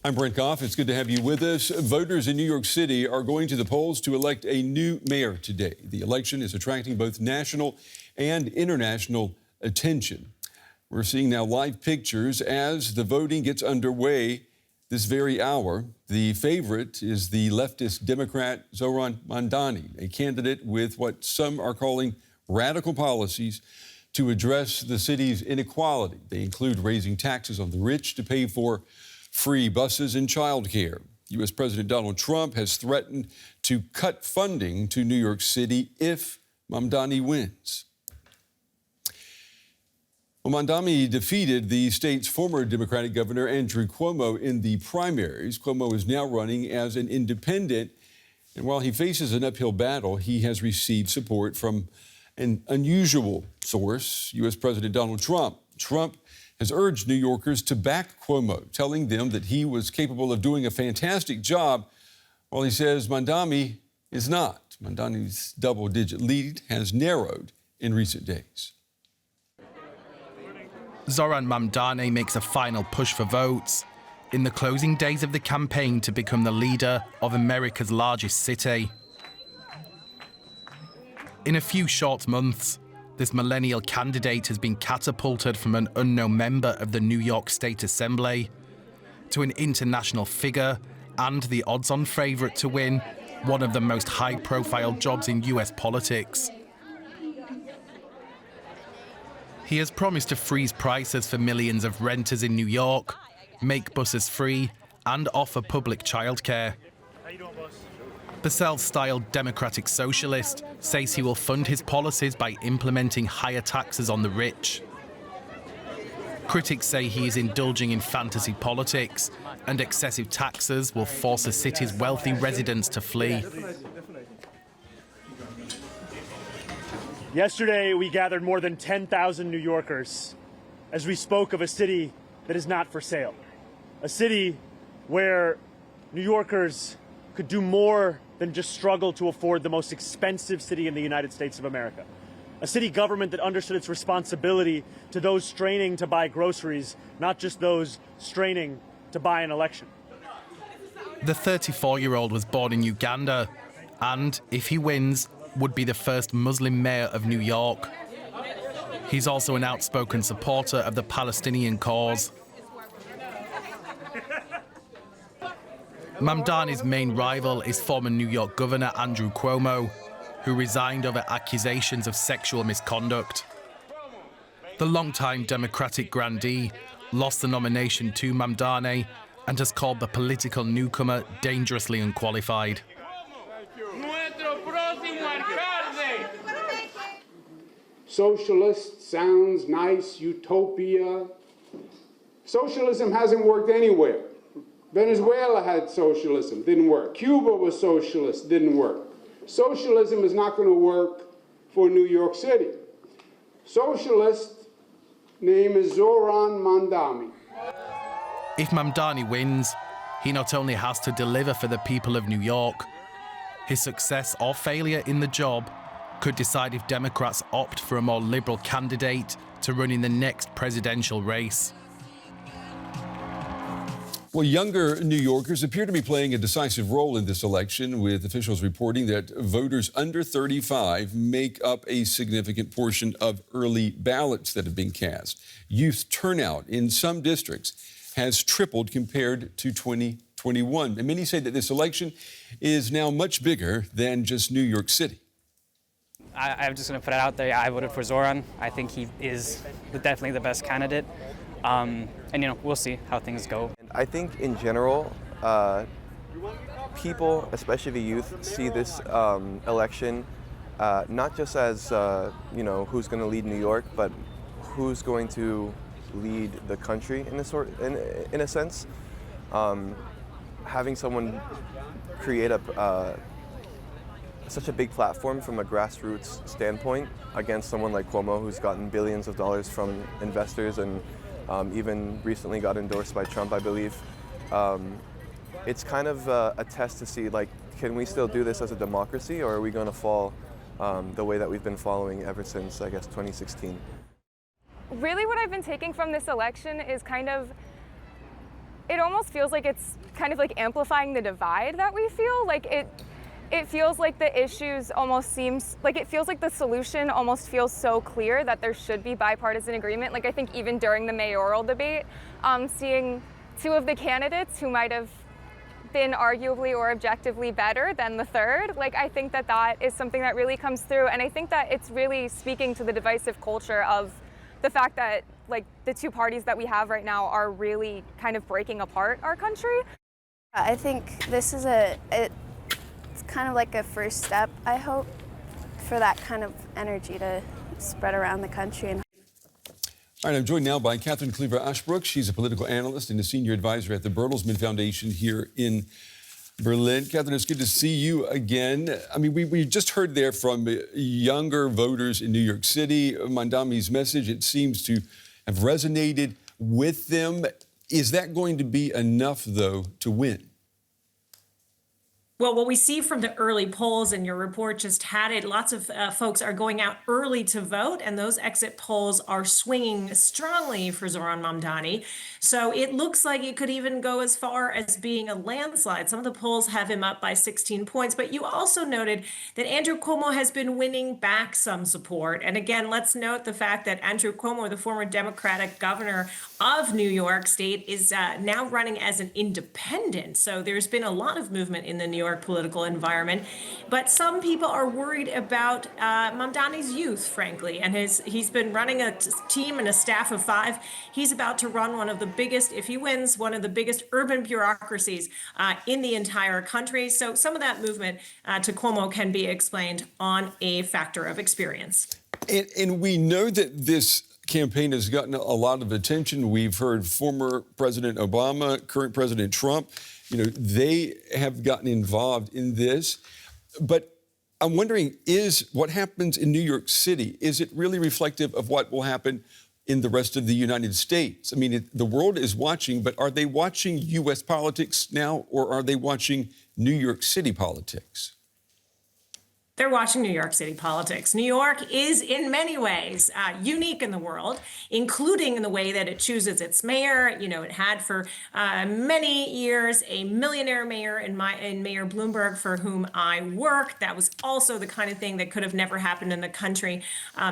I'm Brent Goff. It's good to have you with us. Voters in New York City are going to the polls to elect a new mayor today. The election is attracting both national and international attention. We're seeing now live pictures as the voting gets underway this very hour. The favorite is the leftist Democrat Zohran Mamdani, a candidate with what some are calling radical policies to address the city's inequality. They include raising taxes on the rich to pay for free buses and childcare. U.S. President Donald Trump has threatened to cut funding to New York City if Mamdani wins. Well, Mandani defeated the state's former Democratic governor, Andrew Cuomo, in the primaries. Cuomo is now running as an independent, and while he faces an uphill battle, he has received support from an unusual source, U.S. President Donald Trump. Trump has urged New Yorkers to back Cuomo, telling them that he was capable of doing a fantastic job, while he says Mamdani is not. Mamdani's double-digit lead has narrowed in recent days. Zohran Mamdani makes a final push for votes in the closing days of the campaign to become the leader of America's largest city. In a few short months, this millennial candidate has been catapulted from an unknown member of the New York State Assembly to an international figure and the odds-on favorite to win one of the most high-profile jobs in U.S. politics. He has promised to freeze prices for millions of renters in New York, make buses free, and offer public childcare. The self-styled democratic socialist says he will fund his policies by implementing higher taxes on the rich. Critics say he is indulging in fantasy politics, and excessive taxes will force the city's wealthy residents to flee. Yesterday, we gathered more than 10,000 New Yorkers as we spoke of a city that is not for sale. A city where New Yorkers could do more than just struggle to afford the most expensive city in the United States of America. A city government that understood its responsibility to those straining to buy groceries, not just those straining to buy an election. The 34-year-old was born in Uganda and, if he wins, would be the first Muslim mayor of New York. He's also an outspoken supporter of the Palestinian cause. Mamdani's main rival is former New York Governor Andrew Cuomo, who resigned over accusations of sexual misconduct. The longtime Democratic grandee lost the nomination to Mamdani and has called the political newcomer dangerously unqualified. Socialist sounds nice, utopia. Socialism hasn't worked anywhere. Venezuela had socialism, didn't work. Cuba was socialist, didn't work. Socialism is not going to work for New York City. Socialist name is Zohran Mamdani. If Mamdani wins, he not only has to deliver for the people of New York, his success or failure in the job could decide if Democrats opt for a more liberal candidate to run in the next presidential race. Well, younger New Yorkers appear to be playing a decisive role in this election, with officials reporting that voters under 35 make up a significant portion of early ballots that have been cast. Youth turnout in some districts has tripled compared to 2021. And many say that this election is now much bigger than just New York City. I'm just going to put it out there. I voted for Zohran. I think he is definitely the best candidate. And, we'll see how things go. I think in general, people, especially the youth, see this election not just as, who's going to lead New York, but who's going to lead the country in a sense. Having someone create such a big platform from a grassroots standpoint against someone like Cuomo, who's gotten billions of dollars from investors and even recently got endorsed by Trump, I believe. It's kind of a test to see, can we still do this as a democracy, or are we going to fall the way that we've been following ever since, I guess, 2016? Really what I've been taking from this election is kind of it almost feels like it's kind of like amplifying the divide that we feel. Like it feels like the issues almost seems like it feels like the solution almost feels so clear that there should be bipartisan agreement. Like I think even during the mayoral debate, seeing two of the candidates who might have been arguably or objectively better than the third, like I think that that is something that really comes through, and I think that it's really speaking to the divisive culture of the fact that like the two parties that we have right now are really kind of breaking apart our country. I think this is it's kind of like a first step, I hope, for that kind of energy to spread around the country. All right, I'm joined now by Cathryn Clüver Ashbrook. She's a political analyst and a senior advisor at the Bertelsmann Foundation here in Berlin. Cathryn, it's good to see you again. I mean, we just heard there from younger voters in New York City. Mandani's message, it seems to have resonated with them. Is that going to be enough, though, to win? Well, what we see from the early polls, and your report just had it, lots of folks are going out early to vote, and those exit polls are swinging strongly for Zohran Mamdani. So it looks like it could even go as far as being a landslide. Some of the polls have him up by 16 points, but you also noted that Andrew Cuomo has been winning back some support. And again, let's note the fact that Andrew Cuomo, the former Democratic governor of New York State, is now running as an independent. So there's been a lot of movement in the New York political environment, but some people are worried about Mamdani's youth, frankly, and he's been running a team and a staff of 5. He's about to run one of the biggest, if he wins, one of the biggest urban bureaucracies in the entire country. So some of that movement to Cuomo can be explained on a factor of experience. And we know that this campaign has gotten a lot of attention. We've heard former President Obama, current President Trump, they have gotten involved in this. But I'm wondering, is what happens in New York City, is it really reflective of what will happen in the rest of the United States? I mean, the world is watching, but are they watching U.S. politics now, or are they watching New York City politics? They're watching New York City politics. New York is in many ways unique in the world, including in the way that it chooses its mayor. It had for many years a millionaire mayor in Mayor Bloomberg, for whom I worked. That was also the kind of thing that could have never happened in the country.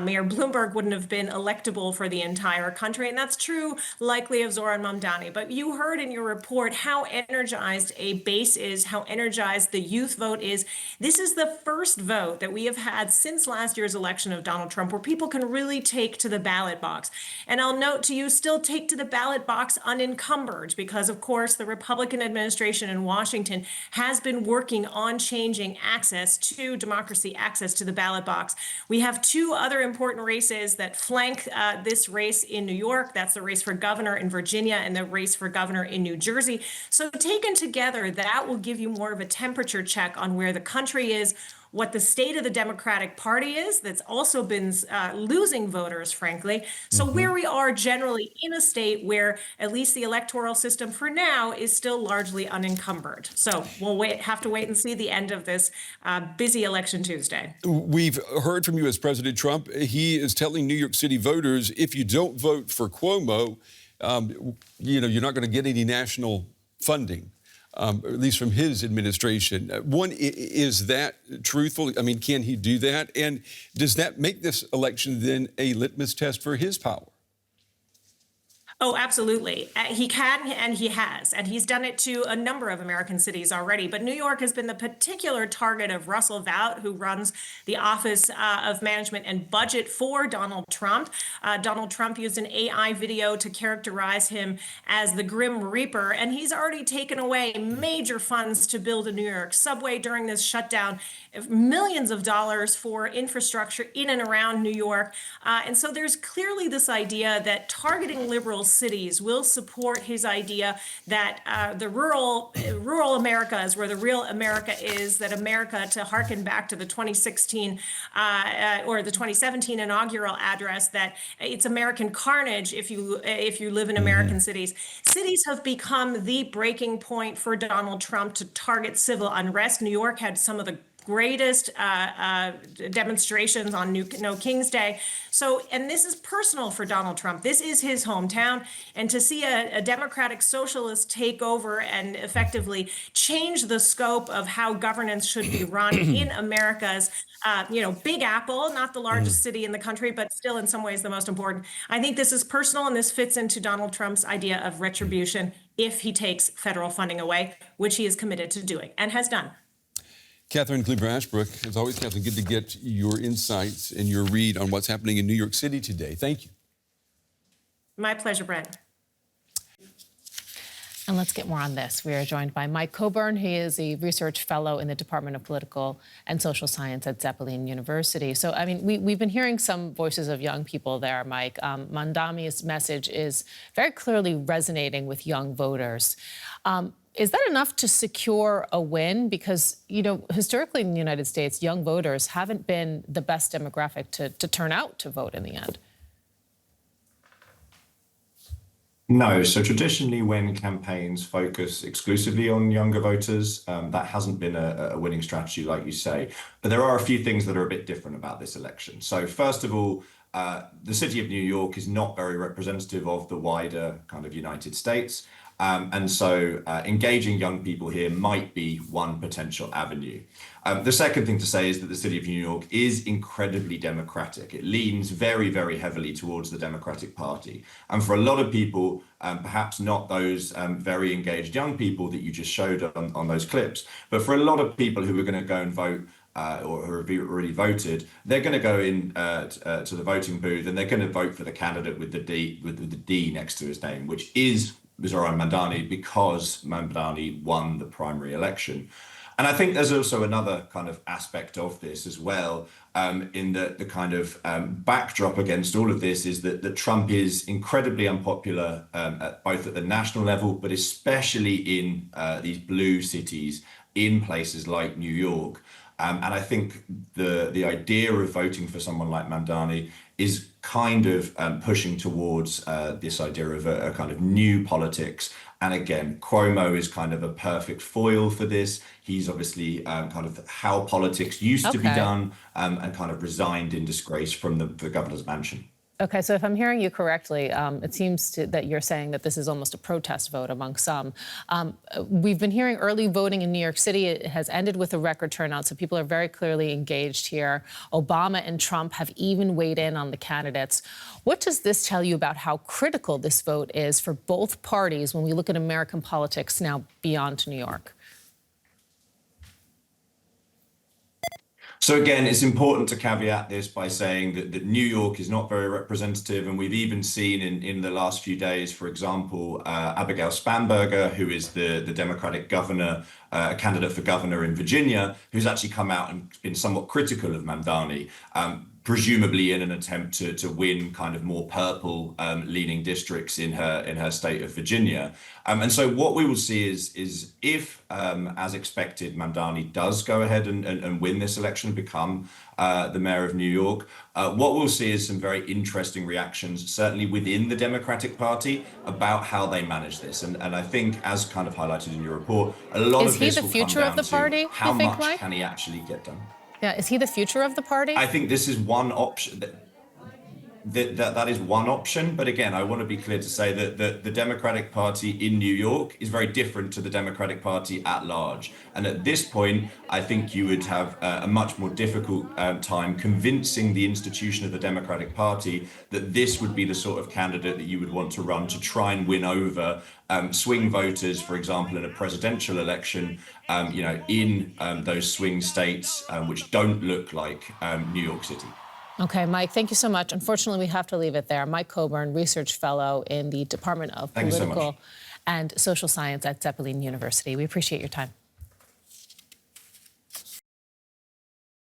Mayor Bloomberg wouldn't have been electable for the entire country, and that's true likely of Zohran Mamdani. But you heard in your report how energized a base is, how energized the youth vote is. This is the first vote that we have had since last year's election of Donald Trump where people can really take to the ballot box. And I'll note to you, still take to the ballot box unencumbered, because of course the Republican administration in Washington has been working on changing access to democracy, access to the ballot box. We have 2 other important races that flank this race in New York. That's the race for governor in Virginia and the race for governor in New Jersey. So taken together, that will give you more of a temperature check on where the country is, what the state of the Democratic Party is, that's also been losing voters, frankly. So where we are generally in a state where at least the electoral system for now is still largely unencumbered. So we'll have to wait and see the end of this busy election Tuesday. We've heard from U.S. President Trump. He is telling New York City voters, if you don't vote for Cuomo, you're not going to get any national funding. At least from his administration. One, is that truthful? I mean, can he do that? And does that make this election then a litmus test for his power? Oh, absolutely. He can, and he has, and he's done it to a number of American cities already. But New York has been the particular target of Russell Vowed, who runs the Office of Management and Budget for Donald Trump. Donald Trump used an AI video to characterize him as the Grim Reaper, and he's already taken away major funds to build a New York subway during this shutdown, millions of dollars for infrastructure in and around New York. And so there's clearly this idea that targeting liberal cities will support his idea that the rural America is where the real America is, that America, to hearken back to the 2016 or the 2017 inaugural address, that it's American carnage if you live in American cities. Cities have become the breaking point for Donald Trump to target civil unrest. New York had some of the greatest demonstrations on No King's Day. So, and this is personal for Donald Trump. This is his hometown. And to see a democratic socialist take over and effectively change the scope of how governance should be run in America's, Big Apple, not the largest city in the country, but still in some ways the most important. I think this is personal, and this fits into Donald Trump's idea of retribution if he takes federal funding away, which he is committed to doing and has done. Cathryn Clüver Ashbrook, as always, Cathryn, good to get your insights and your read on what's happening in New York City today. Thank you. My pleasure, Brent. And let's get more on this. We are joined by Mike Cowburn. He is a research fellow in the Department of Political and Social Science at Zeppelin University. So, I mean, we've been hearing some voices of young people there, Mike. Mandani's message is very clearly resonating with young voters. Is that enough to secure a win? Because, historically in the United States, young voters haven't been the best demographic to turn out to vote in the end. No. So traditionally, when campaigns focus exclusively on younger voters, that hasn't been a winning strategy, like you say. But there are a few things that are a bit different about this election. So first of all, the city of New York is not very representative of the wider kind of United States. And so engaging young people here might be one potential avenue. The second thing to say is that the city of New York is incredibly democratic. It leans very, very heavily towards the Democratic Party. And for a lot of people, perhaps not those very engaged young people that you just showed on those clips, but for a lot of people who are going to go and vote or who have already voted, they're going to go in to the voting booth and they're going to vote for the candidate with the D next to his name, which is Zohran Mamdani, because Mamdani won the primary election. And I think there's also another kind of aspect of this as well, in the kind of backdrop against all of this is that Trump is incredibly unpopular both at the national level, but especially in these blue cities, in places like New York. And I think the idea of voting for someone like Mandani is kind of pushing towards this idea of a kind of new politics. And again, Cuomo is kind of a perfect foil for this. He's obviously kind of how politics used to be done and kind of resigned in disgrace from the governor's mansion. Okay, so if I'm hearing you correctly, it seems that you're saying that this is almost a protest vote among some. We've been hearing early voting in New York City. It has ended with a record turnout, so people are very clearly engaged here. Obama and Trump have even weighed in on the candidates. What does this tell you about how critical this vote is for both parties when we look at American politics now beyond New York? So again, it's important to caveat this by saying that New York is not very representative. And we've even seen in the last few days, for example, Abigail Spanberger, who is the Democratic governor, candidate for governor in Virginia, who's actually come out and been somewhat critical of Mamdani, presumably in an attempt to win kind of more purple leaning districts in her state of Virginia. And so what we will see is if, as expected, Mamdani does go ahead and win this election and become the mayor of New York, what we'll see is some very interesting reactions, certainly within the Democratic Party, about how they manage this. And I think, as kind of highlighted in your report, a lot of this will come down to how much can he actually get done. Yeah, is he the future of the party? I think this is one option. That is one option. But again, I want to be clear to say that the Democratic Party in New York is very different to the Democratic Party at large. And at this point, I think you would have a much more difficult time convincing the institution of the Democratic Party that this would be the sort of candidate that you would want to run to try and win over swing voters, for example, in a presidential election, in those swing states, which don't look like New York City. Okay, Mike, thank you so much. Unfortunately, we have to leave it there. Mike Cowburn, research fellow in the Department of Political and Social Science at Zeppelin University. We appreciate your time.